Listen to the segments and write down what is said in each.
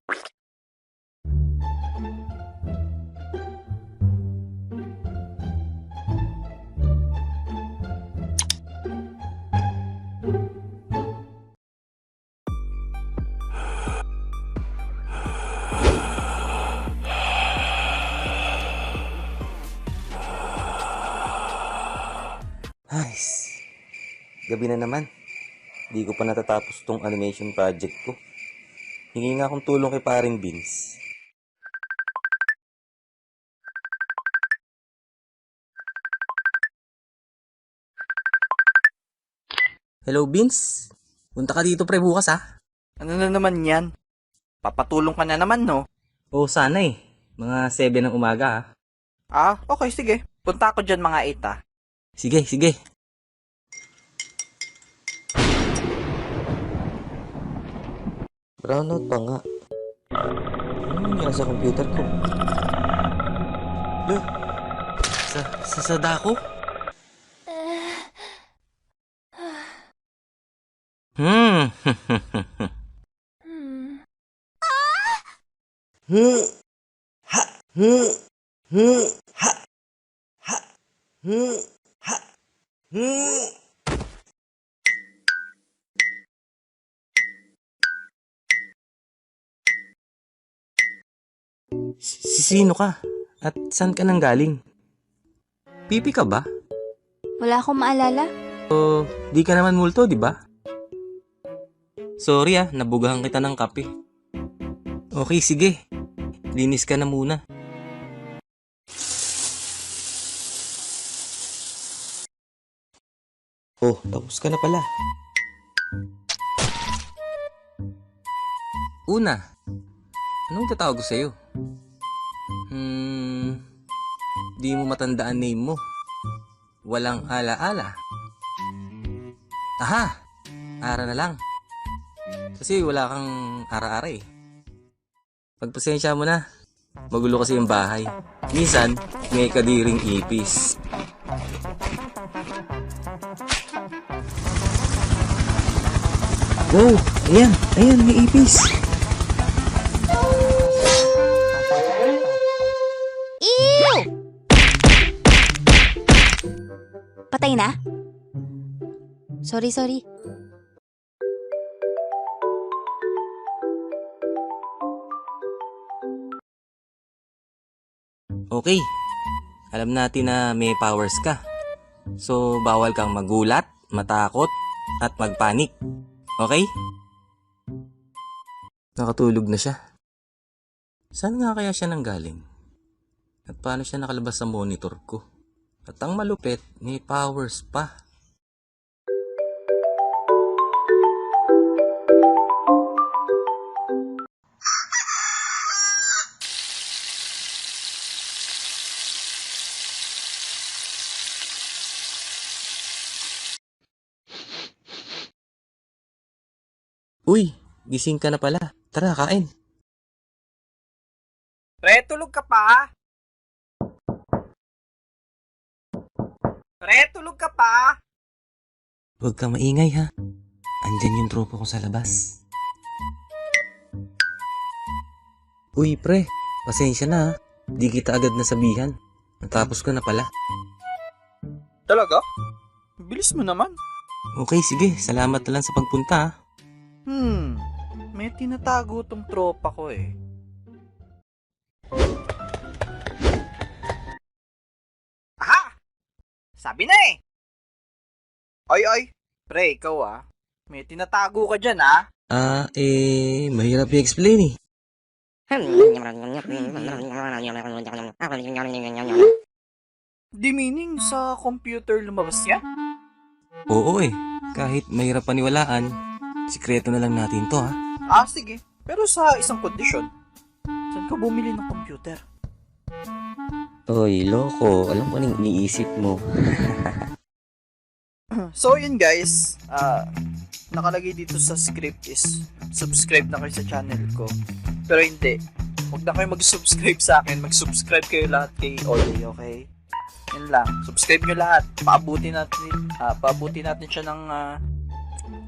Ay, gabi na naman. Di ko pa natatapos tong animation project ko. Hingi nga akong tulong kay paring Vince. Hello, Vince? Punta ka dito pre bukas ah. Ano na naman yan? Papatulong ka na naman, no? Oo, sana eh. Mga 7 ng umaga ah. Okay, sige. Punta ako dyan mga 8, ah. Sige, sige. Brownout pa nga. Ano nangyari sa computer ko? Lo, sa dako? Hmm. Ha. Ha. Ha. Ha. Sino ka? At saan ka nang galing? Pipi ka ba? Wala akong maalala. Di ka naman multo, di ba? Sorry ah, nabugahan kita ng kape. Okay, sige. Linis ka na muna. Oh, tapos ka na pala. Una, anong tatawag ko sa'yo? Di mo matandaan name mo. Walang ala-ala. Aha! Ara na lang. Kasi wala kang ara-ara eh. Pagpasensya mo na. Magulo kasi yung bahay. Minsan, may kadiring ipis. Wow! Ayan! Ayan! May ipis! Ew! Patay na? Sorry. Okay. Alam natin na may powers ka. So, bawal kang magulat, matakot, at magpanik. Okay? Nakatulog na siya. Saan nga kaya siya nanggaling? At paano siya nakalabas sa monitor ko? At ang malupit, may powers pa. Uy, gising ka na pala. Tara, kain. Pre, tulog ka pa? Pre, tulog ka pa? Huwag kang maingay ha. Andyan yung tropa ko sa labas. Uy pre, pasensya na ha. Di kita agad nasabihan. Natapos ko na pala. Talaga? Bilis mo naman. Okay, sige. Salamat na lang sa pagpunta ha. May tinatago tong tropa ko eh. Aha! Sabi na eh! Ay, pre, ikaw ah. May tinatago ka dyan ah. Mahirap i-explain eh. Di meaning sa computer lumabas yan? Oo eh. Kahit mahirap paniwalaan, sikreto na lang natin to ha. Sige. Pero sa isang kondisyon. Saan ka bumili ng computer? Oy, loko. Alam ko anong iniisip mo. So yun guys, nakalagay dito sa script is subscribe na kayo sa channel ko. Pero hindi. Huwag na kayo mag-subscribe sa akin. Mag-subscribe kayo lahat kay Oli, okay? Yun lang. Subscribe nyo lahat. Paabuti natin siya ng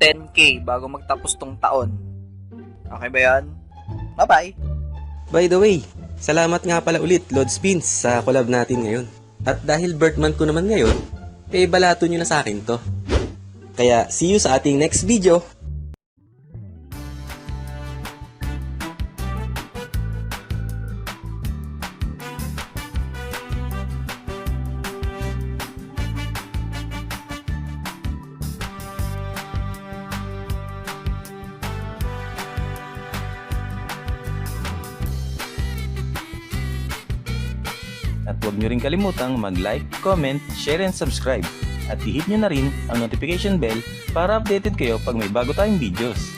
10K bago magtapos tong taon. Okay ba yan? Bye-bye! By the way, salamat nga pala ulit, Lord Spins, sa collab natin ngayon. At dahil birthmonth ko naman ngayon, balato nyo na sa akin to. Kaya, see you sa ating next video. At huwag nyo rin kalimutang mag-like, comment, share, and subscribe. At i-hit nyo na rin ang notification bell para updated kayo pag may bago tayong videos.